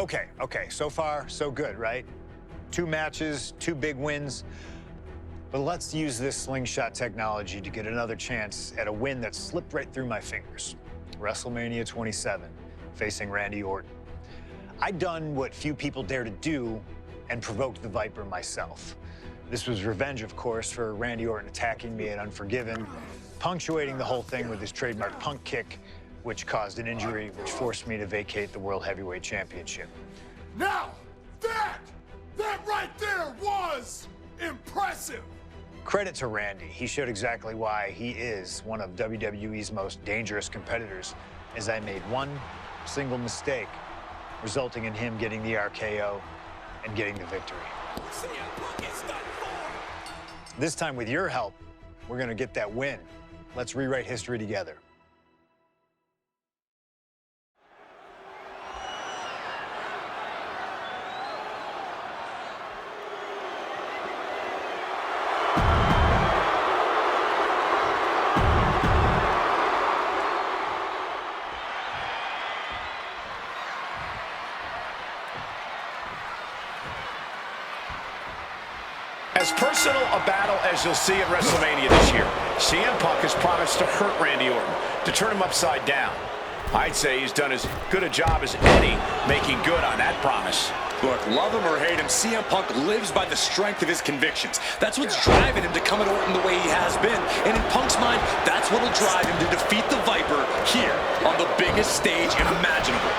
Okay, so far, so good, right? 2 matches, 2 big wins. But let's use this slingshot technology to get another chance at a win that slipped right through my fingers. WrestleMania 27, facing Randy Orton. I'd done what few people dare to do and provoked the Viper myself. This was revenge, of course, for Randy Orton attacking me at Unforgiven, punctuating the whole thing with his trademark punk kick, which caused an injury, which forced me to vacate the World Heavyweight Championship. Now, that right there was impressive. Credit to Randy. He showed exactly why he is one of WWE's most dangerous competitors, as I made one single mistake, resulting in him getting the RKO and getting the victory. This time, with your help, we're gonna get that win. Let's rewrite history together. As personal a battle as you'll see at WrestleMania this year, CM Punk has promised to hurt Randy Orton, to turn him upside down. I'd say he's done as good a job as any making good on that promise. Look, love him or hate him, CM Punk lives by the strength of his convictions. That's what's driving him to come at Orton the way he has been. And in Punk's mind, that's what'll drive him to defeat the Viper here on the biggest stage imaginable.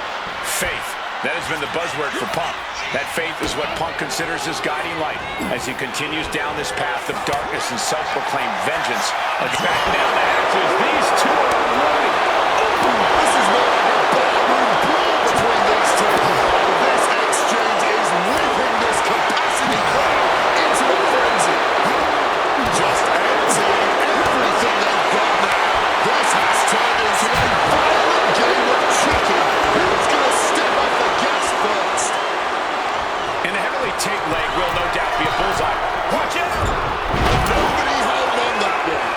Faith. That has been the buzzword for Punk. That faith is what Punk considers his guiding light as he continues down this path of darkness and self-proclaimed vengeance. Back down the hatches, these two are unloading. This is what a ballroom brawl between these two. This exchange is whipping this capacity crowd into a frenzy. Just emptying everything they've got now. This has turned into a violent game of chicken. Who's going to step off the gas first? And the heavily taped leg will no doubt be a bullseye. Watch out! Nobody held on that one.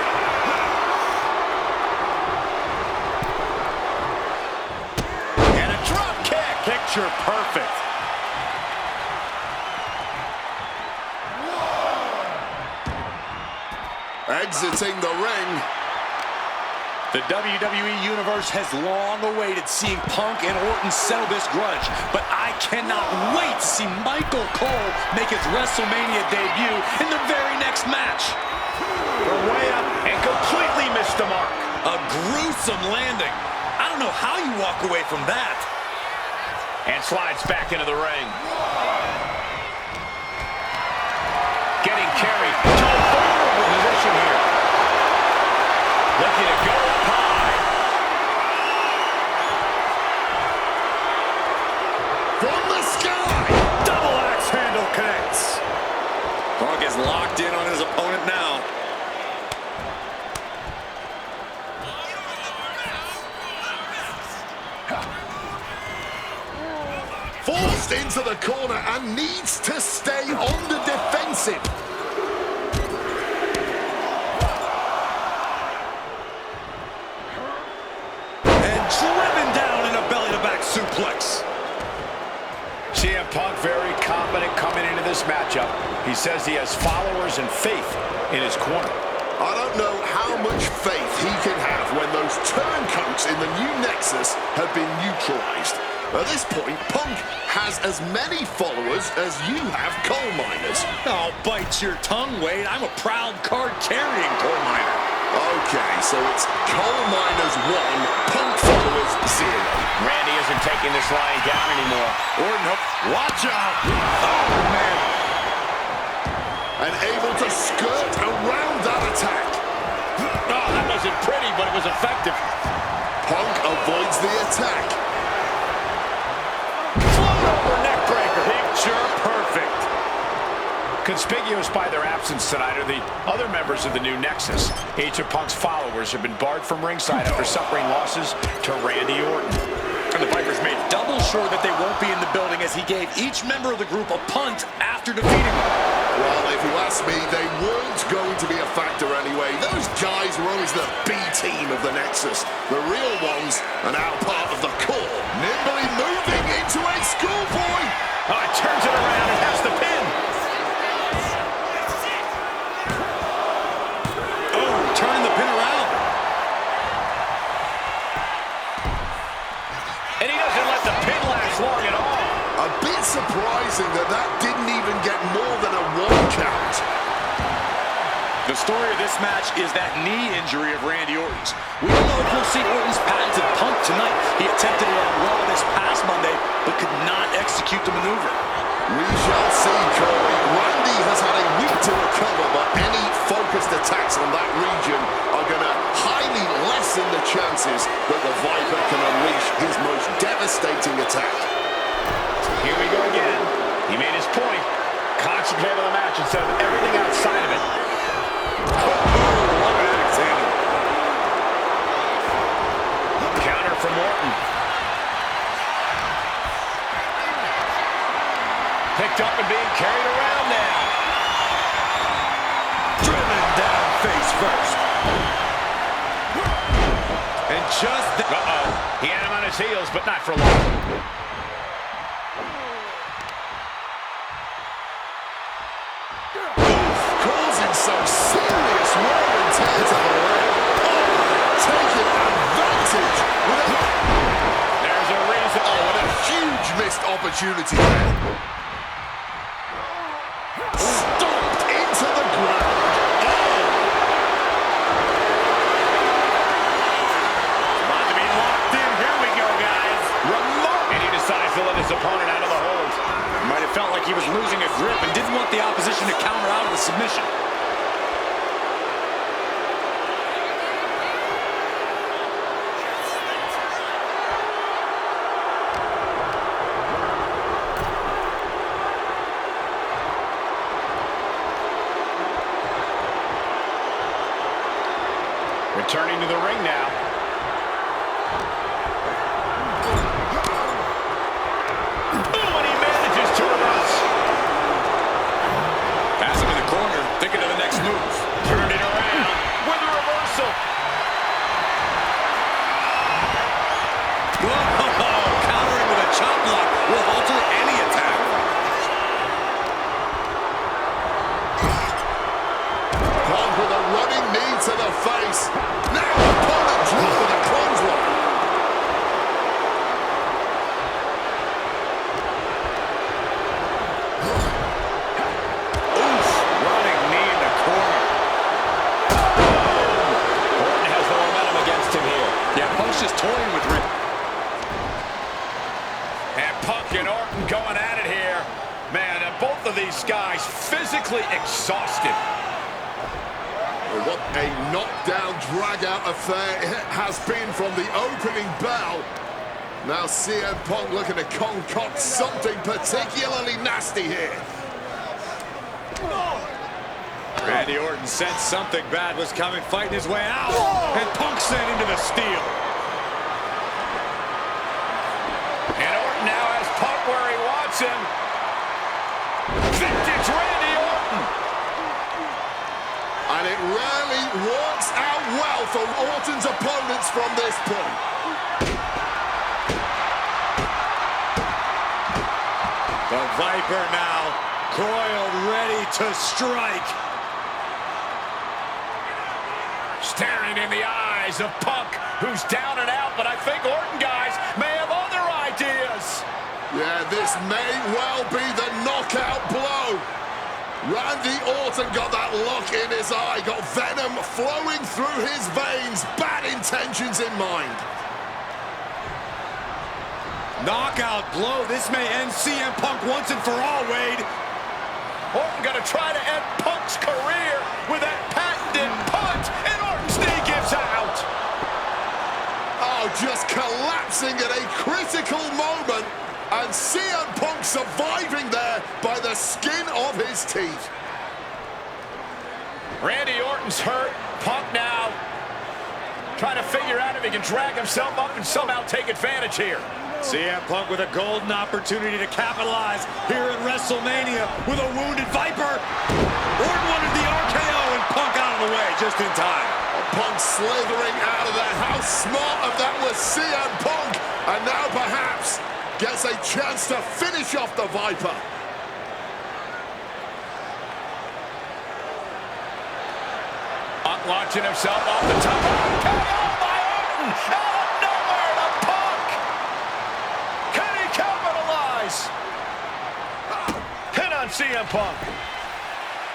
And a drop kick. Picture perfect. Exiting the ring. The WWE Universe has long awaited seeing Punk and Orton settle this grudge, but I cannot wait to see Michael Cole make his WrestleMania debut in the very next match. From way up and completely missed the mark. A gruesome landing. I don't know how you walk away from that. And slides back into the ring. Getting carried to a vulnerable position here. Looking to go up high. From the sky. Double axe handle connects. Punk is locked in on his opponent now. Forced into the corner and needs to stay on the defensive. Driven down in a belly-to-back suplex. CM Punk very confident coming into this matchup. He says he has followers and faith in his corner. I don't know how much faith he can have when those turncoats in the new Nexus have been neutralized. At this point, Punk has as many followers as you have coal miners. Oh, bite your tongue, Wade. I'm a proud card-carrying coal miner. Okay, so it's coal miners 1, Punk followers 0. Randy isn't taking this lying down anymore. Orton, watch out! Oh, man. And able to skirt around that attack. Oh, that wasn't pretty, but it was effective. Punk avoids the attack. Float over neck breaker. Picture perfect. Conspicuous by their absence tonight are the other members of the new Nexus. Each of Punk's followers have been barred from ringside after suffering losses to Randy Orton. And the Vipers made double sure that they won't be in the building as he gave each member of the group a punt after defeating them. Well, if you ask me, they weren't going to be a factor anyway. Those guys were always the B team of the Nexus. The real ones are now part of the core. Nimbly moving into a schoolboy the pin last long at all. A bit surprising that didn't even get more than a 1 count. The story of this match is that knee injury of Randy Orton's. We don't know if we'll see Orton's patented Punk tonight. He attempted it on Raw this past Monday, but could not execute the maneuver. We shall see, Corey. Randy has had a week to recover, but any focused attacks on that region are going to highly lessen the chances that the Viper can unleash his most devastating attack. Here we go again. He made his point. Concentrate on the match instead of everything outside of it. What an accident. Counter from Orton. Picked up and being carried around now. Driven down face first. And just He had him on his heels, but not for long. Causing some serious wear and tear to the leg. Taking advantage. There's a reason. What a huge missed opportunity there. Stomped into the ground. About to be locked in. Here we go, guys. And he decides to let his opponent out of the hold. might have felt like he was losing a grip and didn't want the opposition to counter out of the submission. Returning to the ring now. Oh, and he manages to reverse. Has him in the corner, thinking of the next move. Turned it around with a reversal. Whoa, countering with a chop block will alter any attack. Punk with a running knee to the face. Now opponent drop with a clothesline. Oof, running knee in the corner. Orton has the momentum against him here. Yeah, Punk's just toying with Rick. And Punk and Orton going at it here. Man, and both of these guys physically exhausted. What a knockdown, drag-out affair it has been from the opening bell. Now CM Punk looking to concoct something particularly nasty here. Randy Orton sensed something bad was coming, fighting his way out. And Punk sent into the steel. And Orton now has Punk where he wants him. Vintage Randy Orton. And it rarely works out well for Orton's opponents from this point. The Viper now coiled, ready to strike. Staring in the eyes of Punk, who's down and out, but I think Orton, guys, may have other ideas. Yeah, this may well be the knockout blow. Randy Orton got that look in his eye, got venom flowing through his veins, bad intentions in mind. Knockout blow. This may end CM Punk once and for all, Wade. Orton gonna try to end Punk's career with that patented punt, and Orton's knee gives out. Oh, just collapsing at a critical moment, and CM Punk surviving there by the skin of his teeth. Randy Orton's hurt. Punk now trying to figure out if he can drag himself up and somehow take advantage here. CM Punk with a golden opportunity to capitalize here at WrestleMania with a wounded Viper. Orton wanted the RKO and Punk out of the way just in time. Punk slithering out of there. How smart of that was CM Punk. And now perhaps gets a chance to finish off the Viper. Punk launching himself off the top. KO by Orton! Out of nowhere to Punk! eyes. Pin on CM Punk.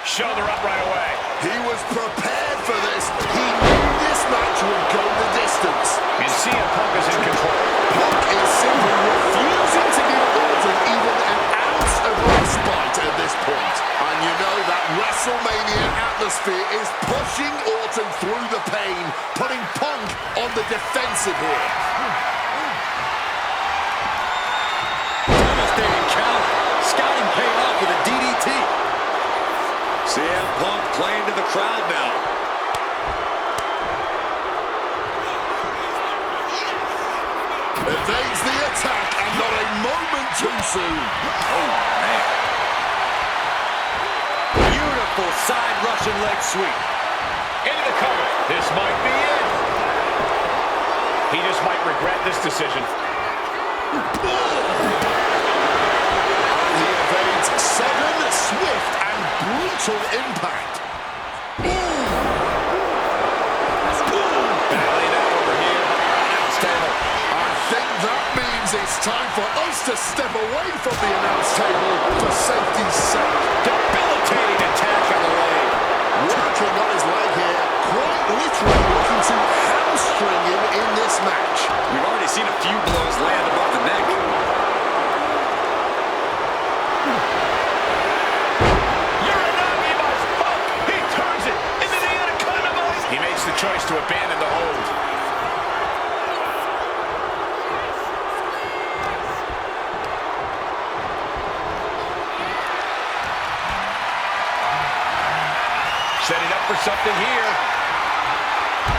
Shoulder up right away. He was prepared for this. He knew this match would go the distance. And CM Punk is in control. Punk is simply refusing to give Orton even an ounce of respite at this point. And you know that WrestleMania atmosphere is pushing Orton through the pain, putting Punk on the defensive here. Devastating count. Scouting paid off with a DDT. CM Punk playing to the crowd now. Evades the attack and not a moment too soon. Oh, man. Beautiful side Russian leg sweep. Into the cover. This might be it. He just might regret this decision. He evades sudden, swift, and brutal impact. Battling out over here by our announce table. I think that means it's time for us to step away from the announce table for safety's sake. Debilitating attack on the leg. Working on his leg here, quite literally looking to hamstring him in this match. We've already seen a few blows land above the neck. Uranagi by Punk. He turns it into the Anaconda. He makes the choice to abandon the hold. Setting up for something here.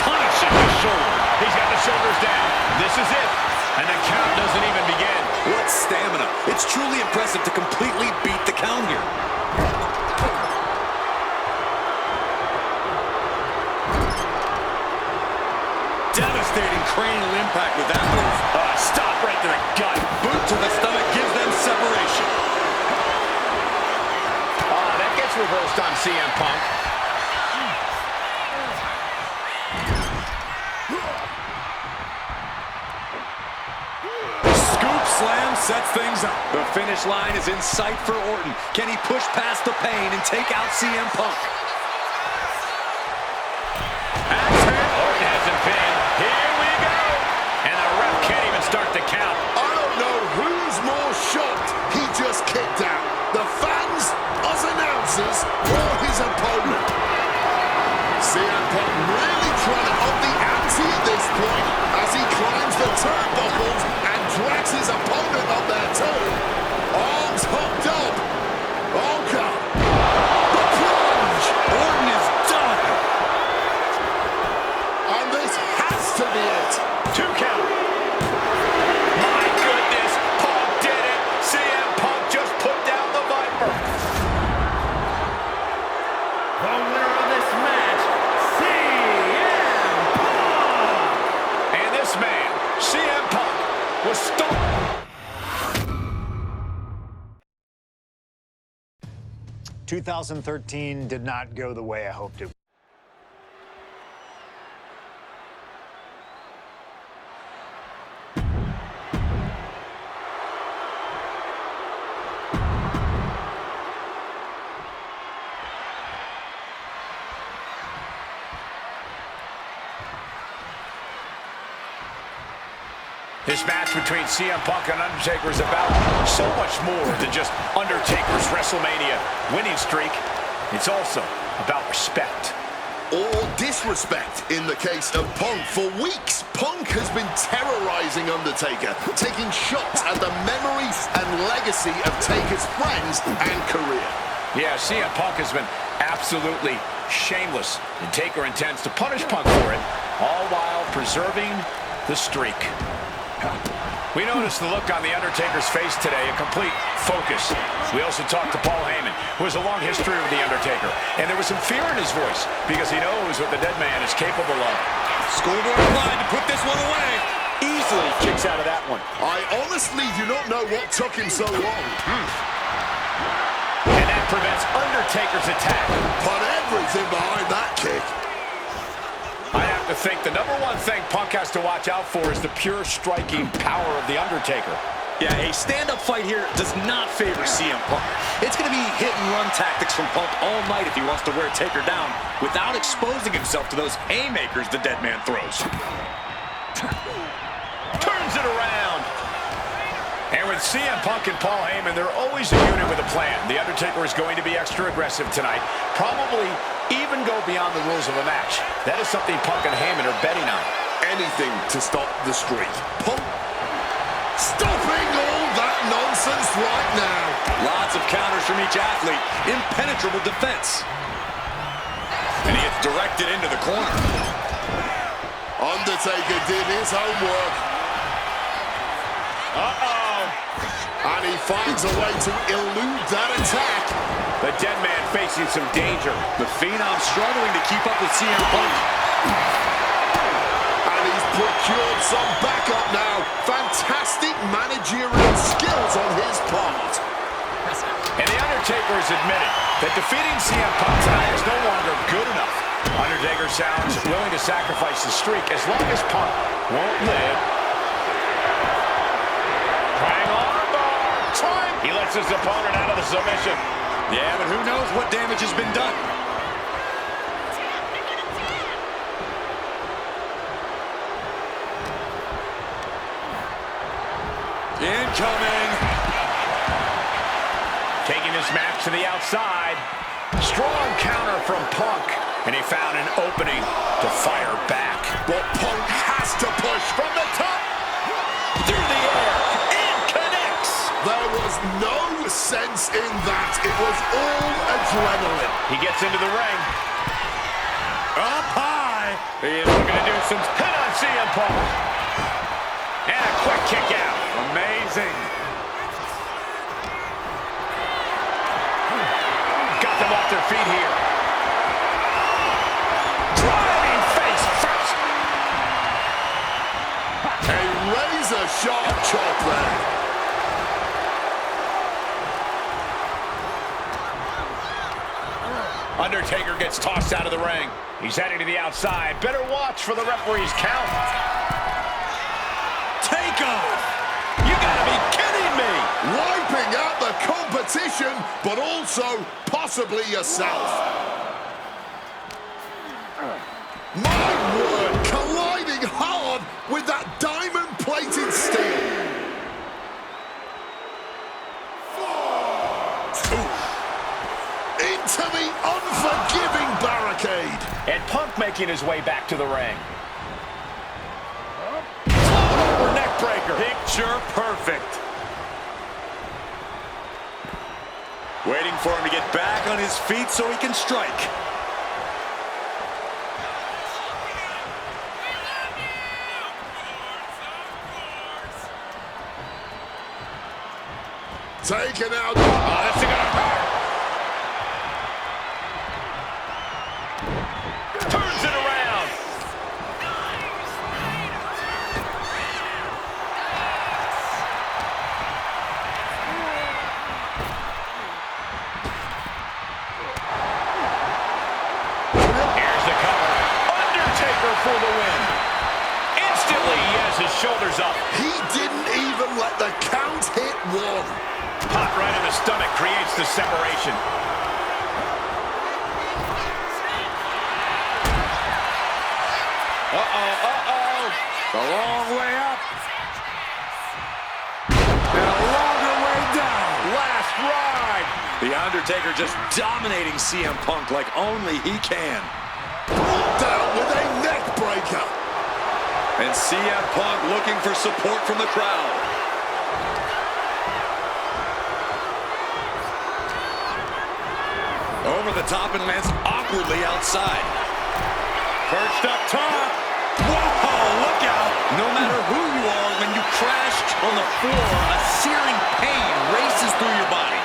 Punishing the shoulder. He's got the shoulders down. This is it. And the count doesn't even begin. What stamina. It's truly impressive to completely beat the count here. Devastating cranial impact with that move. Stop right to the gut. Boot to the stomach gives them separation. That gets reversed on CM Punk. Scoop slam sets things up. The finish line is in sight for Orton. Can he push past the pain and take out CM Punk? Orton has him pinned. Here we go. And the ref can't even start the count. I don't know who's more shocked he just kicked out. The fans, us announcers, or his opponent. CM Punk really trying to up the ante at this point as he climbs the turnbuckles and drags his opponent up there too. Arms hooked up. Oh God. The plunge. Orton is done. And this has to be it. 2 count. My goodness. Punk did it. CM Punk just put down the Viper. The winner of this match, CM Punk! And this man, CM Punk, was stolen. 2013 did not go the way I hoped it would. This match between CM Punk and Undertaker is about so much more than just Undertaker's WrestleMania winning streak. It's also about respect. Or disrespect in the case of Punk. For weeks, Punk has been terrorizing Undertaker, taking shots at the memory and legacy of Taker's friends and career. Yeah, CM Punk has been absolutely shameless, and Taker intends to punish Punk for it, all while preserving the streak. We noticed the look on The Undertaker's face today, a complete focus. We also talked to Paul Heyman, who has a long history with The Undertaker, and there was some fear in his voice because he knows what the dead man is capable of. Schoolboy applied to put this one away. Easily kicks out of that one. I honestly do not know what took him so long. And that prevents Undertaker's attack. Put everything behind that kick. I have to think the #1 thing Punk has to watch out for is the pure striking power of The Undertaker. Yeah, a stand-up fight here does not favor CM Punk. It's going to be hit-and-run tactics from Punk all night if he wants to wear Taker down without exposing himself to those haymakers the dead man throws. Turns it around. And with CM Punk and Paul Heyman, they're always a unit with a plan. The Undertaker is going to be extra aggressive tonight. Probably even go beyond the rules of a match. That is something Punk and Heyman are betting on. Anything to stop the streak. Punk stopping all that nonsense right now. Lots of counters from each athlete. Impenetrable defense. And he gets directed into the corner. Undertaker did his homework. Uh-oh. And he finds a way to elude that attack. The dead man facing some danger. The Phenom struggling to keep up with CM Punk. And he's procured some backup now. Fantastic managerial skills on his part. And The Undertaker is admitting that defeating CM Punk tonight is no longer good enough. Undertaker sounds willing to sacrifice the streak as long as Punk won't live. Trying armbar. He lets his opponent out of the submission. Yeah, but who knows what damage has been done. Incoming. Taking this match to the outside. Strong counter from Punk. And he found an opening to fire back. But Punk has to push From the top. Through the air. And connects. There was no sense in that. It was all adrenaline. He gets into the ring. Up high. He is looking to do some hit on CM Punk. And a quick kick out. Amazing. Got them off their feet here. Driving face first. A razor-sharp chop there. Undertaker gets tossed out of the ring. He's heading to the outside. Better watch for the referee's count. Take off. You gotta be kidding me. Wiping out the competition, but also possibly yourself. My word, colliding hard with that diamond-plated steel. Into the unforgiving barricade. And Punk making his way back to the ring. Over neck breaker. Picture perfect. Waiting for him to get back on his feet so he can strike. Taken out. Oh, this is gonna hurt. Turns it around. Here's the cover. Undertaker for the win. Instantly, he has his shoulders up. He didn't even let the count hit one. Hot right in the stomach creates the separation. The long way up. And a longer way down. Last ride. The Undertaker just dominating CM Punk like only he can. Brought down with a neck breaker. And CM Punk looking for support from the crowd. Over the top and lands awkwardly outside. Perched up top. Whoa, look out. No matter who you are, when you crash on the floor, a searing pain races through your body.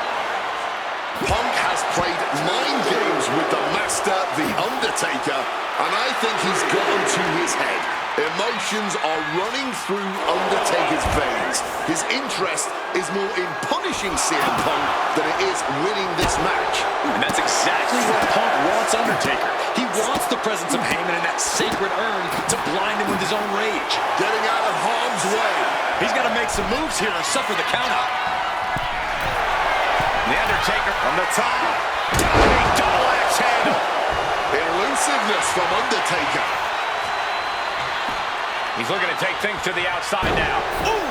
Punk has played mind games with the master, The Undertaker, and I think he's gotten to his head. Emotions are running through Undertaker's veins. His interest is more in punishing CM Punk than it is winning this match. And that's exactly what Punk wants Undertaker. He wants the presence of Heyman in that sacred urn to blind him with his own rage. Getting out of harm's way. He's got to make some moves here or suffer the countout. The Undertaker from the top. Big double axe handle. Elusiveness from Undertaker. He's looking to take things to the outside now. Ooh!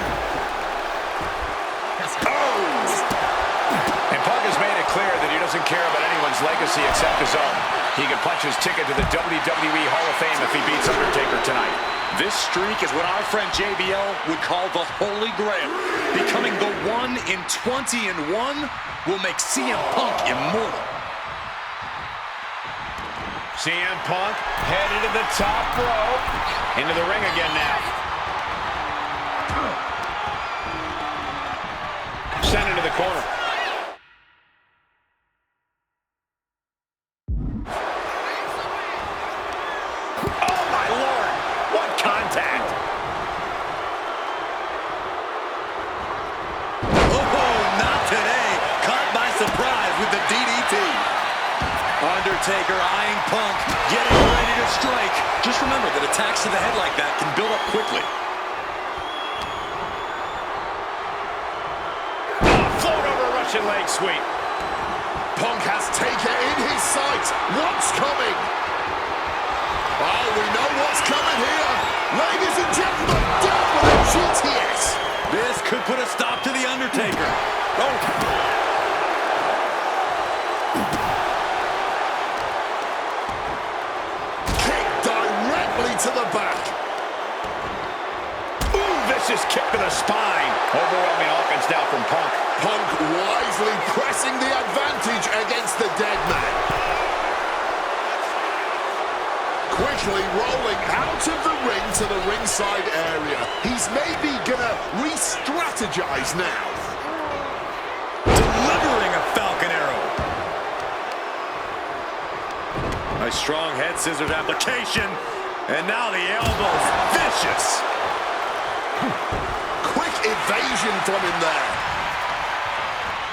And Punk has made it clear that he doesn't care about anyone's legacy except his own. He can punch his ticket to the WWE Hall of Fame if he beats Undertaker tonight. This streak is what our friend JBL would call the Holy Grail. Becoming the 1 in 20-1 will make CM Punk immortal. CM Punk headed to the top rope. Into the ring again now. Sent into the corner. Oh, my Lord. What contact. Oh, not today. Caught by surprise with the DDT. Undertaker eyeing Punk, getting ready to strike. Just remember that attacks to the head like that can build up quickly. Float over Russian leg sweep. Punk has Taker in his sights. What's coming? Oh, we know what's coming here. Ladies and gentlemen, down with a GTS. This could put a stop to the Undertaker. Oh. To the back. Ooh, vicious kick to the spine. Overwhelming offense now from Punk. Punk wisely pressing the advantage against the dead man. Quickly rolling out of the ring to the ringside area. He's maybe gonna re-strategize now. Delivering a Falcon Arrow. A strong head scissors application. And now the elbow's vicious. Quick evasion from him there.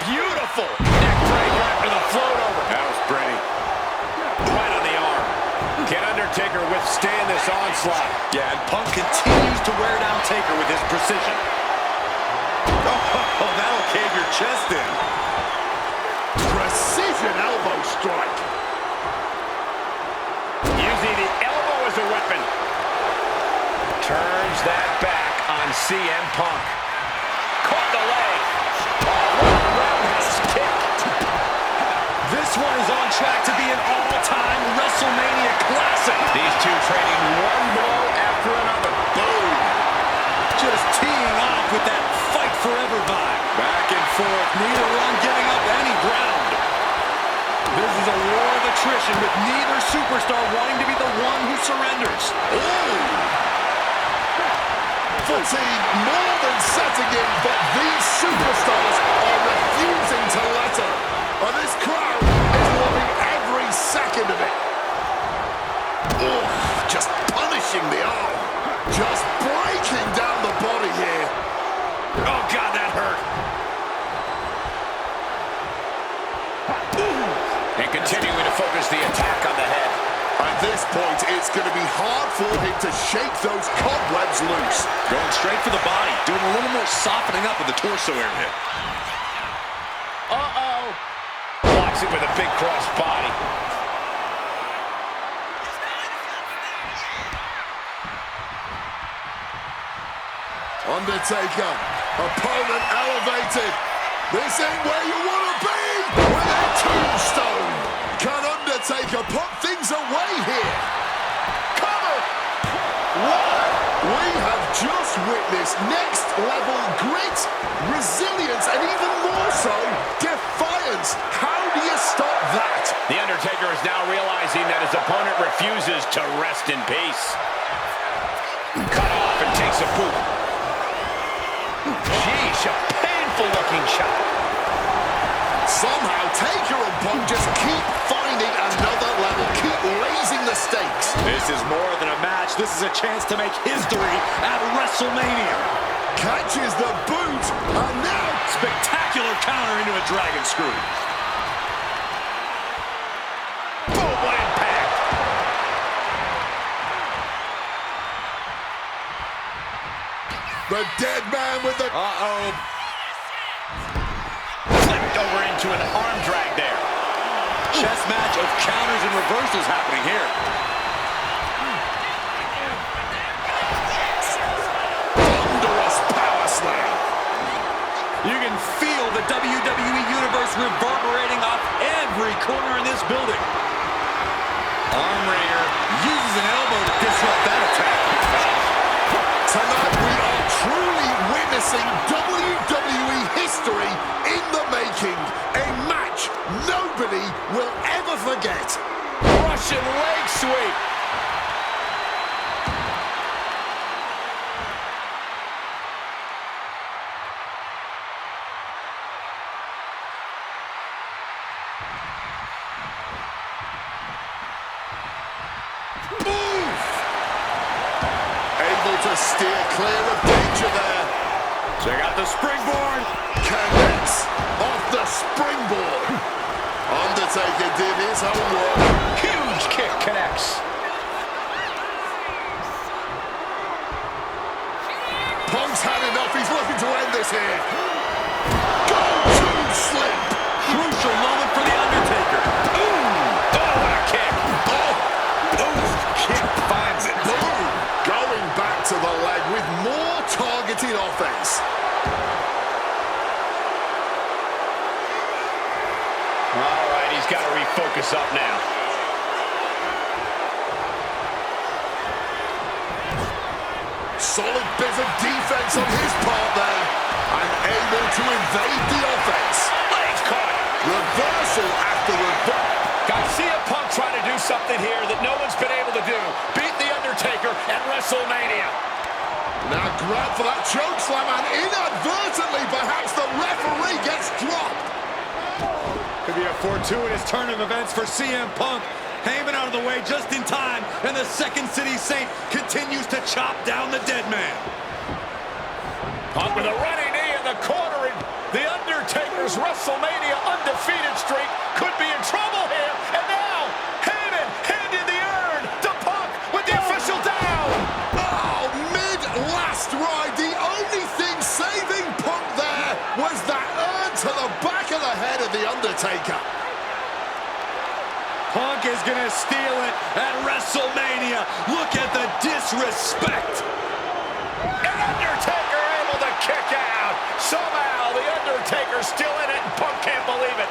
Beautiful neck breaker after the float over. That was pretty. Right on the arm. Can Undertaker withstand this onslaught? Yeah, and Punk continues to wear down Taker with his precision. Oh, that'll cave your chest in. Precision elbow strike. Using the elbow as a weapon. Turns that back on CM Punk. Caught the leg. Roundhouse kick. This one is on track to be an all-time WrestleMania classic. These two trading one blow after another. Boom. Just teeing off with that fight forever vibe. Back and forth, neither one giving up any ground. This is a war of attrition with neither superstar wanting to be the one who surrenders. Ooh. Fatigue more than setting in, but these superstars are refusing to let up. And this crowd is loving every second of it. Ooh, just punishing the arm. Just breaking down the body here. Oh, God, that hurt. And continuing to focus the attack on the head. At this point, it's going to be hard for him to shake those cobwebs loose. Going straight for the body, doing a little more softening up of the torso area. Uh-oh. Blocks it with a big cross body. Undertaker, opponent elevated. This ain't where you want to be with a tombstone. Can Undertaker put things away here? Cover! What? We have just witnessed next level grit, resilience, and even more so, defiance. How do you stop that? The Undertaker is now realizing that his opponent refuses to rest in peace. Cut off and takes a boot. Sheesh, a painful-looking shot. Somehow, Taker and Punk just keep finding another level, keep raising the stakes. This is more than a match. This is a chance to make history at WrestleMania. Catches the boot, and now... Spectacular counter into a dragon screw. Boom, what impact. The dead man with the... Flipped over into an arm drag there. Chess match of counters and reversals happening here. Thunderous power slam. You can feel the WWE Universe reverberating off every corner in this building. Armringer uses an elbow to disrupt that attack. Tonight we are truly witnessing WWE history in the making. A match nobody will ever forget. Russian leg sweep. Able to steer clear of danger there. Check out the springboard. Connects off the springboard. Undertaker did his homework. Huge kick connects. Punk's had enough. He's looking to end this here. Go to sleep. Crucial moment for The Undertaker. Oh, what a kick. Kick finds it. Boom. Going back to the leg with more targeted offense. All right, he's got to refocus up now. Solid bit of defense on his part there. And able to evade the offense. Legs caught. Reversal after reversal. Guys, CM Punk trying to do something here that no one's been able to do. Beat The Undertaker at WrestleMania. Now grab for that choke slam, and inadvertently perhaps the referee gets dropped. Could be a fortuitous turn of events for CM Punk. Heyman out of the way just in time, and the Second City Saint continues to chop down the dead man. Punk with a running knee in the corner, and The Undertaker's WrestleMania undefeated streak could be in trouble here. And now, Heyman handed the urn to Punk with the official down. Oh, mid-last ride, the only thing saving Punk there was that urn to the back of the head of The Undertaker. Punk is gonna steal it at WrestleMania. Look at the disrespect. And Undertaker able to kick out. Somehow, The Undertaker's still in it, and Punk can't believe it.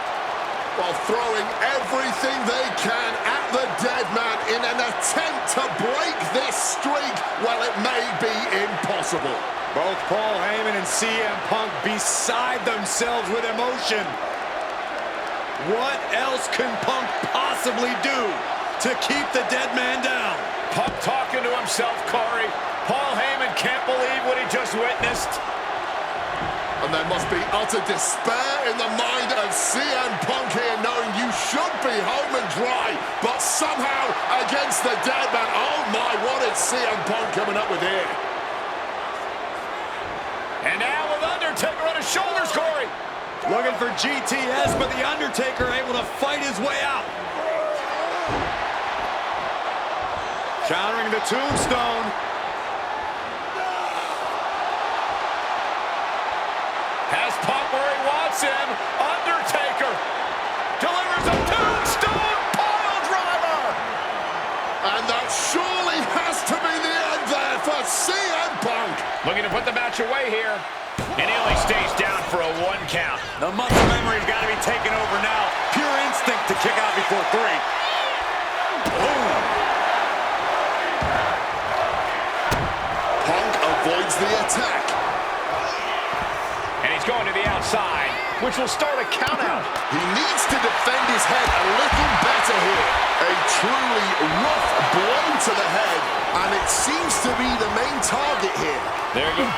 While throwing everything they can at the dead man in an attempt to break this streak, well, it may be impossible. Both Paul Heyman and CM Punk beside themselves with emotion. What else can Punk possibly do to keep the dead man down? Punk talking to himself, Corey. Paul Heyman can't believe what he just witnessed. And there must be utter despair in the mind of CM Punk here, knowing you should be home and dry, but somehow against the dead man. Oh my, what is CM Punk coming up with here? And now with Undertaker on his shoulders, Corey. Looking for GTS, but The Undertaker able to fight his way out. Countering the tombstone. Has Punk where he wants him. Undertaker delivers a tombstone pile driver. And that surely has to be the end there for CM Punk. Looking to put the match away here. And he only stays down for a 1 count. The muscle memory's got to be taken over now. Pure instinct to kick out before 3. Punk avoids the attack. And he's going to the outside, which will start a count out. He needs to defend his head a little better here. A truly rough blow to the head, and it seems to be the main target here. There you go.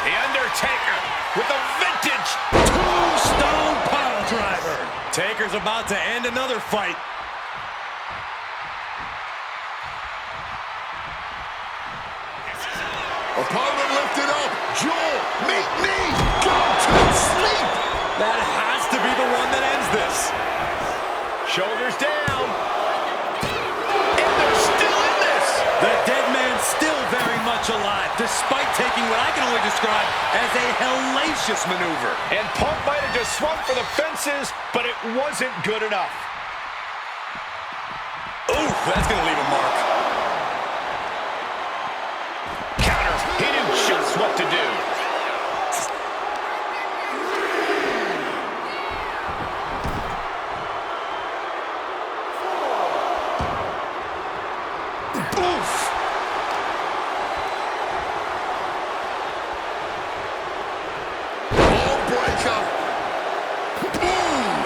The Undertaker with a vintage Tombstone pile driver. Taker's about to end another fight. Opponent lifted up. Jaw, meet knee, go to sleep. That has to be the one that ends this. Shoulders down. And they're still in this. The dead man's still very much alive, despite taking what I can only describe as a hellacious maneuver. And Punk might have just swung for the fences, but it wasn't good enough. Ooh, that's going to leave a mark. Counter. He knew just what to do. Oof. Ball breaker. Boom.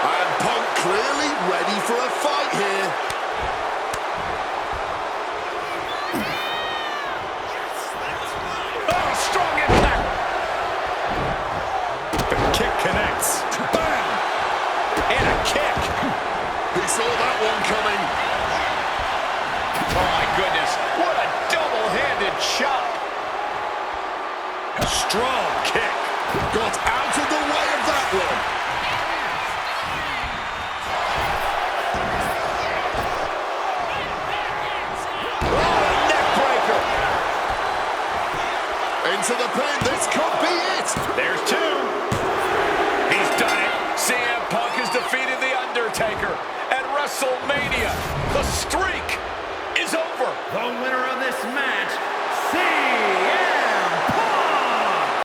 And Punk clearly ready for a fight here. Oh, strong impact. The kick connects. Bam! And a kick. He saw that one coming. Oh, my goodness. What a double-handed chop. Strong kick. Got out of the way of that one. Oh, a neck breaker. Into the pin. This could be it. There's two. He's done it. CM Punk has defeated The Undertaker at WrestleMania. The streak